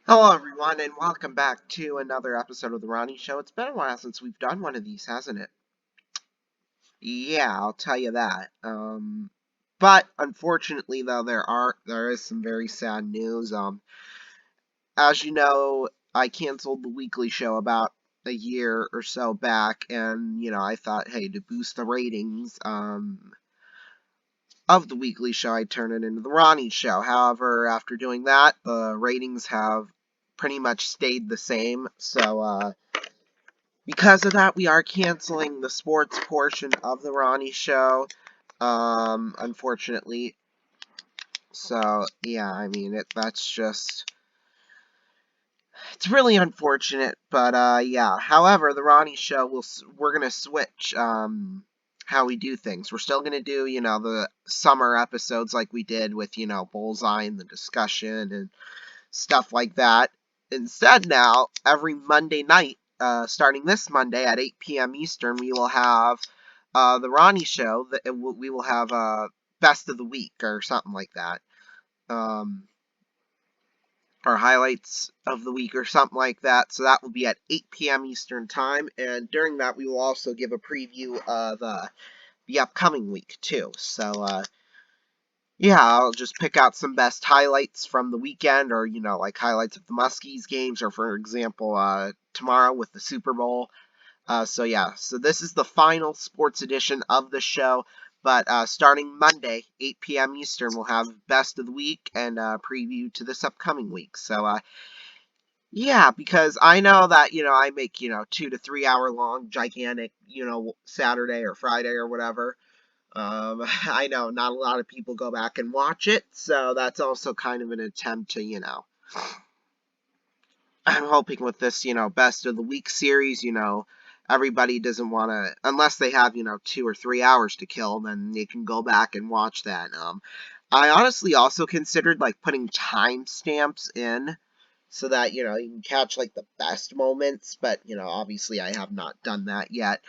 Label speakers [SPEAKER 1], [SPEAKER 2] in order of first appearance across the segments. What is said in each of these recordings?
[SPEAKER 1] Hello, everyone, and welcome back to another episode of The Ronnie Show. It's been a while since we've done one of these, hasn't it? Yeah, I'll tell you that. But unfortunately, though, there is some very sad news. As you know, I canceled the weekly show about a year or so back, and I thought, hey, to boost the ratings, of the weekly show, I'd turn it into The Ronnie Show. However, after doing that, the ratings have pretty much stayed the same. So, because of that, we are canceling the sports portion of the Ronnie Show, unfortunately. So, yeah, I mean, that's just, it's really unfortunate, but, yeah. However, the Ronnie Show, we're gonna switch, how we do things. We're still gonna do, the summer episodes like we did with, Bullseye and the discussion and stuff like that. Instead, now, every Monday night, starting this Monday at 8 p.m. Eastern, we will have the Ronnie Show. We will have Best of the Week or something like that. Um, or highlights of the week or something like that. So that will be at 8 p.m. Eastern Time. And during that, we will also give a preview of the upcoming week, too. So, yeah, I'll just pick out some best highlights from the weekend, or like highlights of the Muskies games, or for example, tomorrow with the Super Bowl. So yeah, so this is the final sports edition of the show. But starting Monday, 8 p.m. Eastern, we'll have best of the week and preview to this upcoming week. So yeah, because I know that I make 2 to 3 hour long gigantic Saturday or Friday or whatever. I know not a lot of people go back and watch it, so that's also kind of an attempt to, I'm hoping with this, best of the week series, everybody doesn't want to, unless they have, 2 or 3 hours to kill, then they can go back and watch that. I honestly also considered like putting timestamps in so that, you can catch like the best moments, but, obviously I have not done that yet.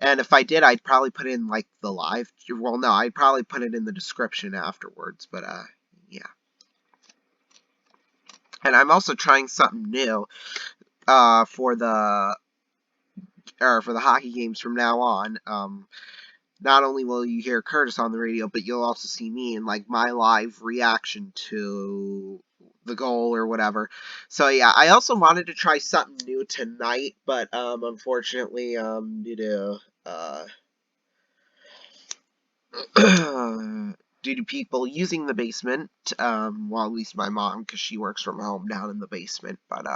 [SPEAKER 1] And if I did, I'd probably put in like the live. Well, no, I'd probably put it in the description afterwards. But yeah. And I'm also trying something new for the hockey games from now on. Not only will you hear Curtis on the radio, but you'll also see me in like my live reaction to the goal or whatever. So yeah, I also wanted to try something new tonight, but unfortunately, due to due to people using the basement, well, at least my mom, because she works from home down in the basement. But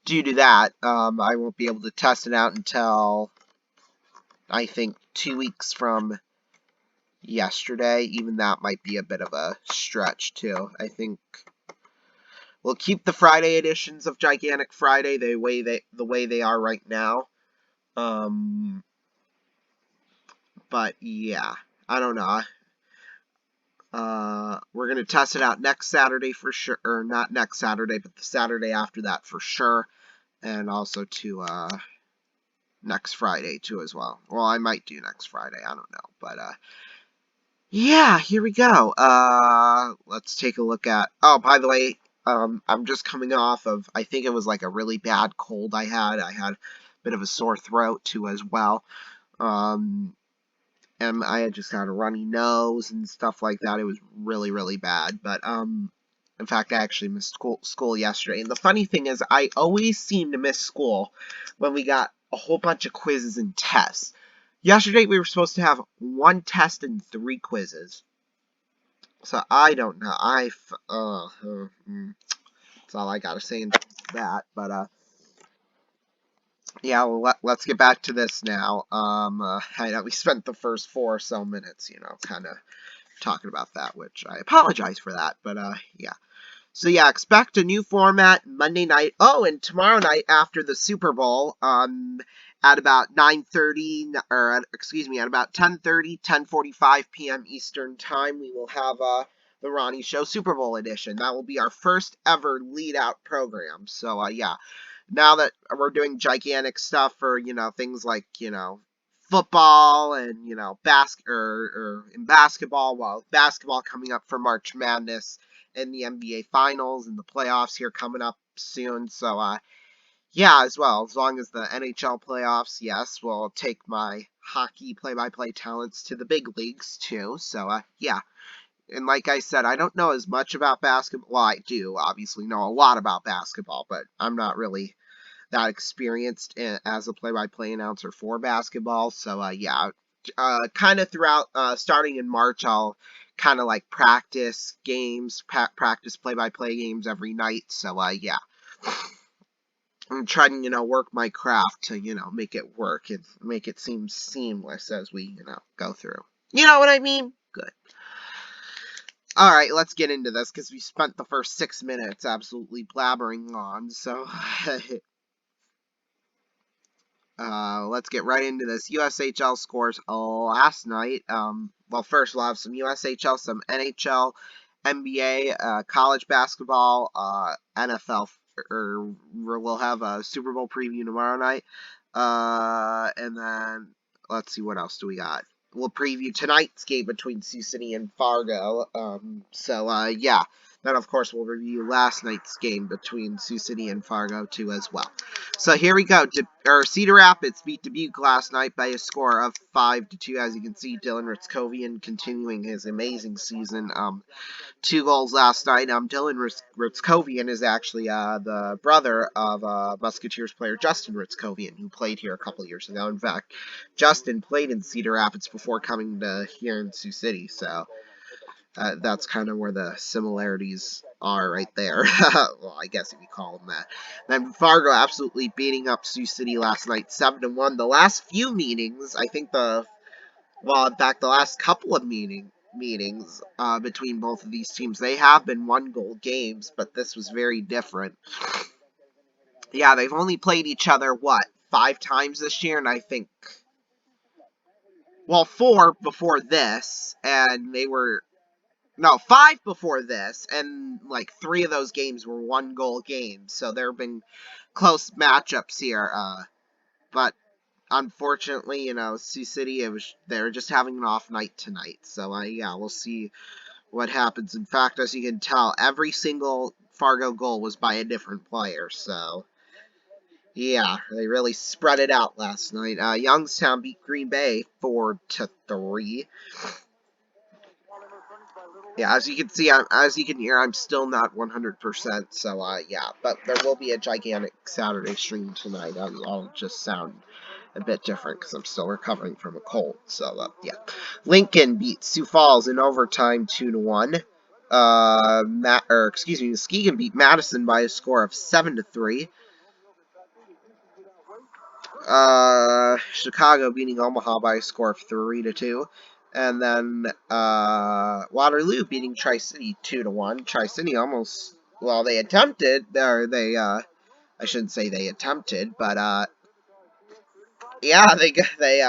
[SPEAKER 1] due to that, I won't be able to test it out until I think 2 weeks from yesterday. Even that might be a bit of a stretch too. I think we'll keep the Friday editions of Gigantic Friday the way they are right now. Um, but yeah, I don't know. We're going to test it out next Saturday for sure, or not next Saturday, but the Saturday after that for sure, and also to next Friday too as well. Well, I might do next Friday, I don't know, but yeah, here we go. Let's take a look at. Oh, by the way, I'm just coming off of. I think it was like a really bad cold I had. I had a bit of a sore throat too as well. Um, and I had just had a runny nose and stuff like that. It was really, really bad. But in fact, I actually missed school yesterday. And the funny thing is, I always seem to miss school when we got a whole bunch of quizzes and tests. Yesterday, we were supposed to have one test and 3 quizzes. So I don't know. That's all I gotta say in that. But yeah, well, let's get back to this now. I know we spent the first 4 or so minutes, kind of talking about that, which I apologize for that, but yeah. So yeah, expect a new format Monday night. Oh, and tomorrow night after the Super Bowl, at about 9:30, or excuse me, at about 10:30, 10:45 p.m. Eastern Time, we will have the Ronnie Show Super Bowl edition. That will be our first ever lead out program. So yeah, now that we're doing gigantic stuff for things like football and or in basketball, well, basketball coming up for March Madness in the NBA Finals and the playoffs here coming up soon. So, yeah, as well, as long as the NHL playoffs, yes, will take my hockey play-by-play talents to the big leagues too. So, yeah. And like I said, I don't know as much about basketball. Well, I do obviously know a lot about basketball, but I'm not really that experienced as a play-by-play announcer for basketball. So, yeah, kind of throughout, starting in March, I'll kind of like practice games, practice play-by-play games every night. So, yeah. I'm trying to, work my craft to, make it work and make it seem seamless as we, go through. You know what I mean? Good. All right, let's get into this because we spent the first 6 minutes absolutely blabbering on. So, let's get right into this. USHL scores last night. Well, first we'll have some USHL, some NHL, NBA, college basketball, NFL, or we'll have a Super Bowl preview tomorrow night. And then let's see what else do we got. We'll preview tonight's game between Sioux City and Fargo. Yeah. Then, of course, we'll review last night's game between Sioux City and Fargo, too, as well. So here we go. Cedar Rapids beat Dubuque last night by a score of 5-2. As you can see, Dylan Ritzkovian continuing his amazing season. 2 goals last night. Dylan Ritzkovian is actually the brother of Musketeers player Justin Ritzkovian, who played here a couple years ago. In fact, Justin played in Cedar Rapids before coming to here in Sioux City. So that's kind of where the similarities are right there. Well, I guess if you call them that. Then Fargo absolutely beating up Sioux City last night, 7-1. The last few meetings, I think in fact, the last couple of meetings between both of these teams, they have been 1-goal games, but this was very different. Yeah, they've only played each other, 5 times this year, and I think, 4 before this, and they were, no, 5 before this, and like 3 of those games were 1-goal games, so there have been close matchups here, but unfortunately, Sioux City, they were just having an off night tonight, so yeah, we'll see what happens. In fact, as you can tell, every single Fargo goal was by a different player, so yeah, they really spread it out last night. Youngstown beat Green Bay 4-3. Yeah, as you can see, as you can hear, I'm still not 100%, so yeah, but there will be a gigantic Saturday stream tonight. I'll just sound a bit different because I'm still recovering from a cold. So, yeah. Lincoln beat Sioux Falls in overtime 2-1. Muskegon beat Madison by a score of 7-3. Chicago beating Omaha by a score of 3-2. And then Waterloo beating Tri-City 2-1. Tri-City almost, well, they attempted, or I shouldn't say they attempted, but yeah, they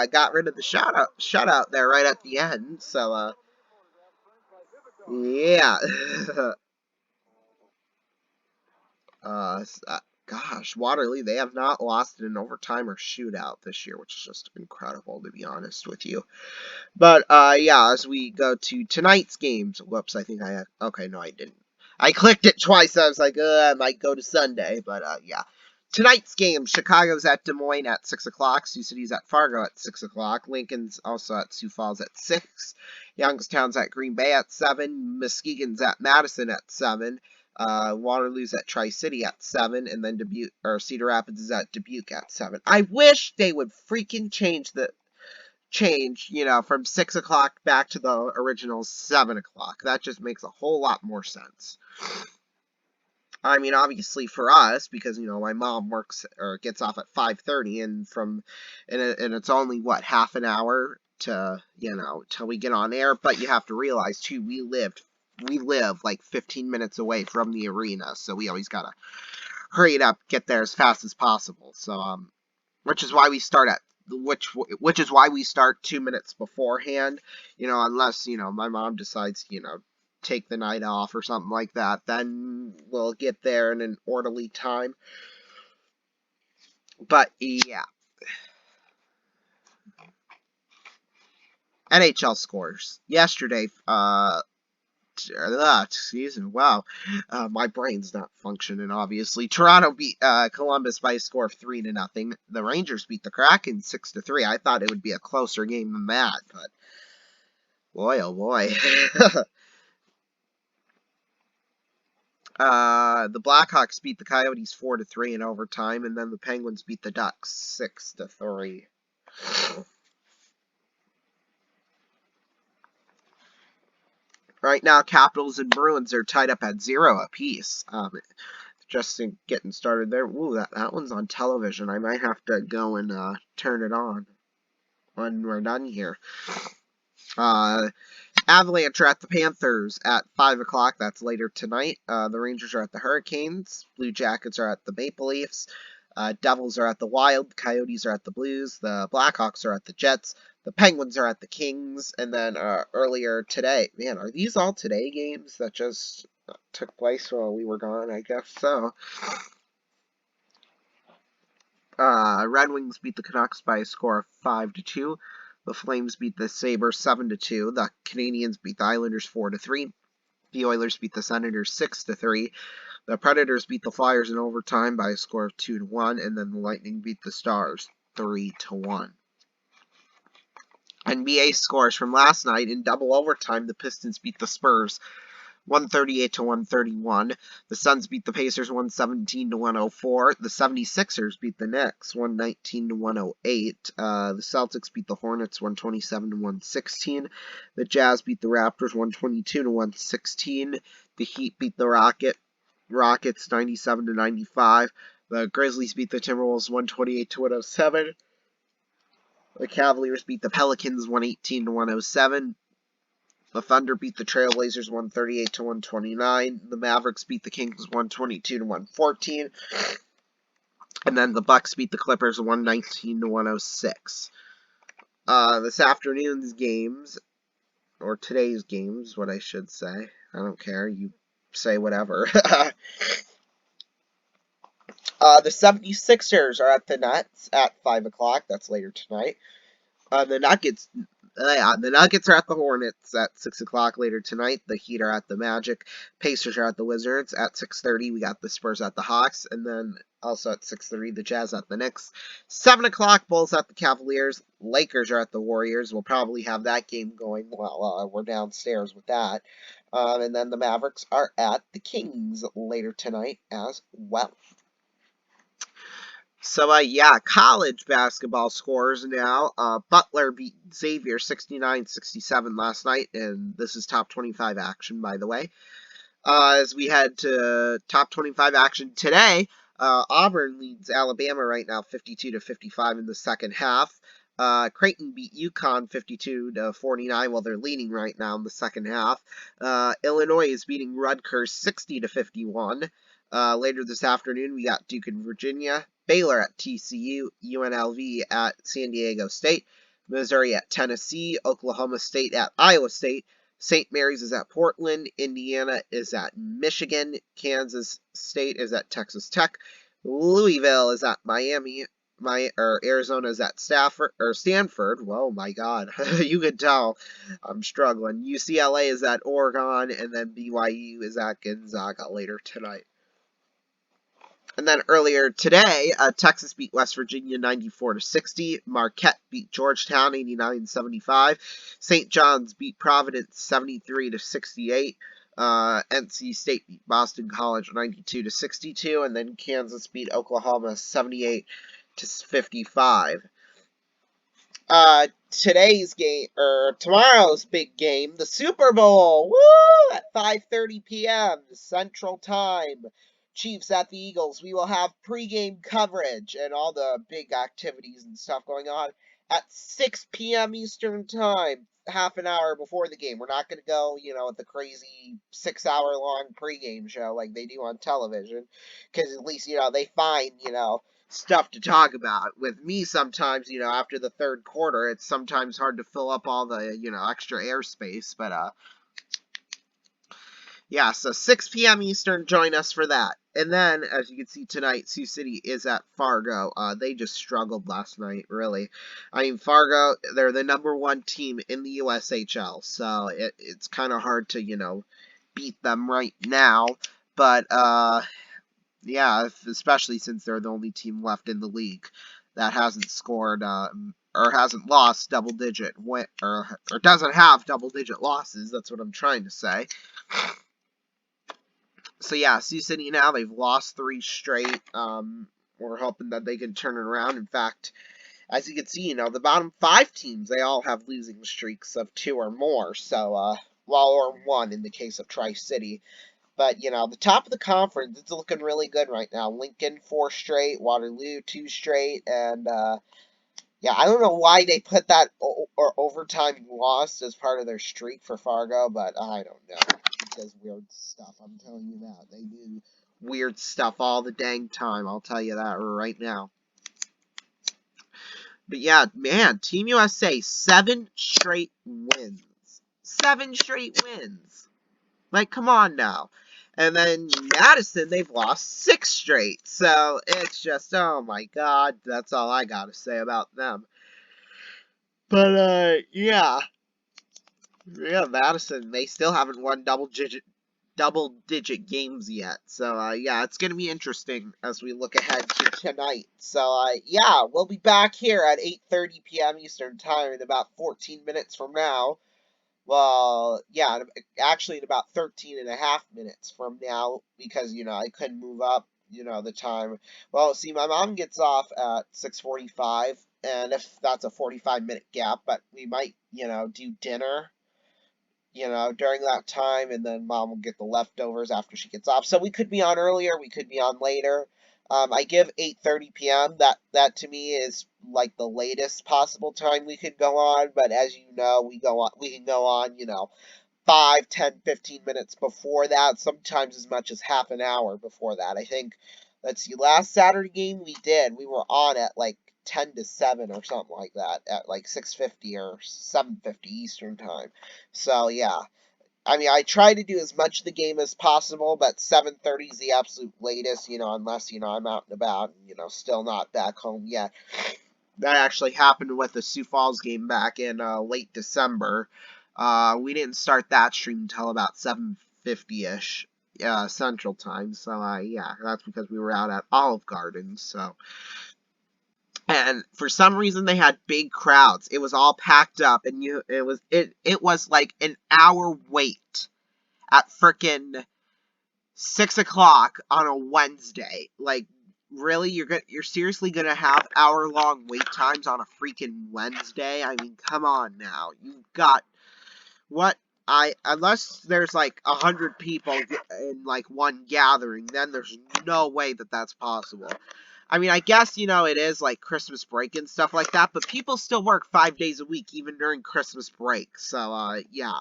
[SPEAKER 1] got rid of the shutout there right at the end. So yeah. Gosh, Waterloo, they have not lost in an overtime or shootout this year, which is just incredible, to be honest with you. But yeah, as we go to tonight's games, whoops, I think okay, no, I didn't. I clicked it twice. I was like, I might go to Sunday, but yeah. Tonight's game, Chicago's at Des Moines at 6 o'clock. Sioux City's at Fargo at 6 o'clock. Lincoln's also at Sioux Falls at 6. Youngstown's at Green Bay at 7. Muskegon's at Madison at 7. Waterloo's at Tri-City at 7. And then Cedar Rapids is at Dubuque at 7. I wish they would freaking change, from 6 o'clock back to the original 7 o'clock. That just makes a whole lot more sense. I mean, obviously for us, because, my mom works or gets off at 5:30 and it's only, half an hour to, till we get on air. But you have to realize, too, we live like 15 minutes away from the arena. So we always got to hurry it up, get there as fast as possible. So, which is why we start 2 minutes beforehand, unless, my mom decides, take the night off or something like that, then we'll get there in an orderly time. But yeah. NHL scores. Yesterday, excuse me. Wow, my brain's not functioning. Obviously, Toronto beat Columbus by a score of 3-0. The Rangers beat the Kraken 6-3. I thought it would be a closer game than that, but boy, oh boy. The Blackhawks beat the Coyotes 4-3 in overtime, and then the Penguins beat the Ducks 6-3. Right now, Capitals and Bruins are tied up at 0 apiece. Just getting started there. Ooh, that one's on television. I might have to go and turn it on when we're done here. Avalanche are at the Panthers at 5 o'clock. That's later tonight. The Rangers are at the Hurricanes. Blue Jackets are at the Maple Leafs. Devils are at the Wild. Coyotes are at the Blues. The Blackhawks are at the Jets. The Penguins are at the Kings. And then earlier today, man, are these all today games that just took place while we were gone? I guess so. Red Wings beat the Canucks by a score of 5-2. The Flames beat the Sabres 7-2. The Canadiens beat the Islanders 4-3. The Oilers beat the Senators 6-3. The Predators beat the Flyers in overtime by a score of 2-1, and then the Lightning beat the Stars 3-1. NBA scores from last night in double overtime: the Pistons beat the Spurs 138-131. The Suns beat the Pacers 117-104. The 76ers beat the Knicks 119-108. The Celtics beat the Hornets 127-116. The Jazz beat the Raptors 122-116. The Heat beat the Rockets 97-95. The Grizzlies beat the Timberwolves 128-107. The Cavaliers beat the Pelicans 118-107. The Thunder beat the Trailblazers 138-129. The Mavericks beat the Kings 122-114. And then the Bucks beat the Clippers 119-106. This afternoon's games, or today's games, what I should say. I don't care. You say whatever. The 76ers are at the Nets at 5 o'clock. That's later tonight. The Nuggets are at the Hornets at 6 o'clock later tonight. The Heat are at the Magic. Pacers are at the Wizards at 6:30. We got the Spurs at the Hawks. And then also at 6:30, the Jazz at the Knicks. 7 o'clock, Bulls at the Cavaliers. Lakers are at the Warriors. We'll probably have that game going while we're downstairs with that. And then the Mavericks are at the Kings later tonight as well. So, yeah, college basketball scores now. Butler beat Xavier 69-67 last night, and this is top 25 action, by the way. As we head to top 25 action today, Auburn leads Alabama right now 52-55 in the second half. Creighton beat UConn 52-49 while they're leading right now in the second half. Illinois is beating Rutgers 60-51. Later this afternoon, we got Duke and Virginia, Baylor at TCU, UNLV at San Diego State, Missouri at Tennessee, Oklahoma State at Iowa State, St. Mary's is at Portland, Indiana is at Michigan, Kansas State is at Texas Tech, Louisville is at Miami, Arizona is at Stanford. Whoa, my God, you could tell I'm struggling. UCLA is at Oregon, and then BYU is at Gonzaga later tonight. And then earlier today, Texas beat West Virginia 94-60. Marquette beat Georgetown 89-75. St. John's beat Providence 73-68. NC State beat Boston College 92-62. And then Kansas beat Oklahoma 78-55. Today's game, or tomorrow's big game, the Super Bowl, woo, at 5:30 p.m. Central Time. Chiefs at the Eagles. We will have pregame coverage and all the big activities and stuff going on at 6 p.m. Eastern Time, half an hour before the game. We're not going to go, with the crazy 6-hour-long pregame show like they do on television, because at least, they find, stuff to talk about. With me, sometimes, after the third quarter, it's sometimes hard to fill up all the, extra airspace, but, yeah, so 6 p.m. Eastern, join us for that. And then, as you can see tonight, Sioux City is at Fargo. They just struggled last night, really. I mean, Fargo, they're the #1 team in the USHL, so it's kind of hard to, beat them right now. But, yeah, especially since they're the only team left in the league that hasn't scored, or hasn't lost double-digit win, or doesn't have double-digit losses. That's what I'm trying to say. So yeah, Sioux City now, they've lost 3 straight. We're hoping that they can turn it around. In fact, as you can see, the bottom 5 teams, they all have losing streaks of 2 or more. So, well, or 1 in the case of Tri-City. But, the top of the conference, it's looking really good right now. Lincoln, 4 straight. Waterloo, 2 straight. And, yeah, I don't know why they put that or overtime loss as part of their streak for Fargo, but I don't know. It does weird stuff, I'm telling you that. They do weird stuff all the dang time, I'll tell you that right now. But yeah, man, Team USA, 7 straight wins. 7 straight wins. Like, come on now. And then Madison, they've lost 6 straight. So it's just, oh my God, that's all I gotta say about them. But, yeah, Madison, they still haven't won double-digit games yet. So, yeah, it's going to be interesting as we look ahead to tonight. So, yeah, we'll be back here at 8:30 p.m. Eastern Time in about 14 minutes from now. Well, yeah, actually in about 13 and a half minutes from now, because, I couldn't move up, the time. Well, see, my mom gets off at 6:45, and if that's a 45-minute gap, but we might, do dinner, during that time, and then mom will get the leftovers after she gets off. So we could be on earlier, we could be on later. I give 8:30 p.m. That to me is like the latest possible time we could go on, but as you know, we can go on, 5, 10, 15 minutes before that, sometimes as much as half an hour before that. I think, let's see, last Saturday game we were on at like 10 to 7 or something like that, at like 6:50 or 7:50 Eastern time. So yeah, I mean, I try to do as much of the game as possible, but 7:30 is the absolute latest, unless, I'm out and about and, still not back home yet. That actually happened with the Sioux Falls game back in late December. We didn't start that stream until about 7:50-ish Central Time. So, yeah, that's because we were out at Olive Garden. So, and for some reason they had big crowds. It was all packed up, and it was like an hour wait at frickin' 6 o'clock on a Wednesday. Like, really, you're seriously gonna have hour-long wait times on a freaking Wednesday? I mean, come on now. You've got what? Unless there's like 100 people in like one gathering, then there's no way that that's possible. I mean, I guess, it is like Christmas break and stuff like that, but people still work 5 days a week, even during Christmas break. So, yeah.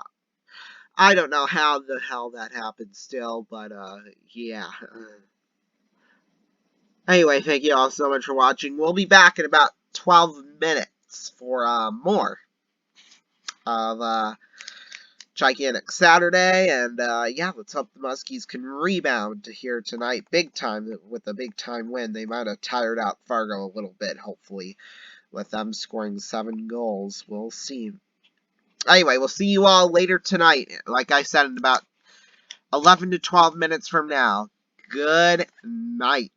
[SPEAKER 1] I don't know how the hell that happened still, but, yeah. Anyway, thank you all so much for watching. We'll be back in about 12 minutes for, more of, Gigantic Saturday, and, yeah, let's hope the Muskies can rebound to here tonight big time with a big time win. They might have tired out Fargo a little bit, hopefully, with them scoring 7 goals. We'll see. Anyway, we'll see you all later tonight. Like I said, in about 11 to 12 minutes from now. Good night.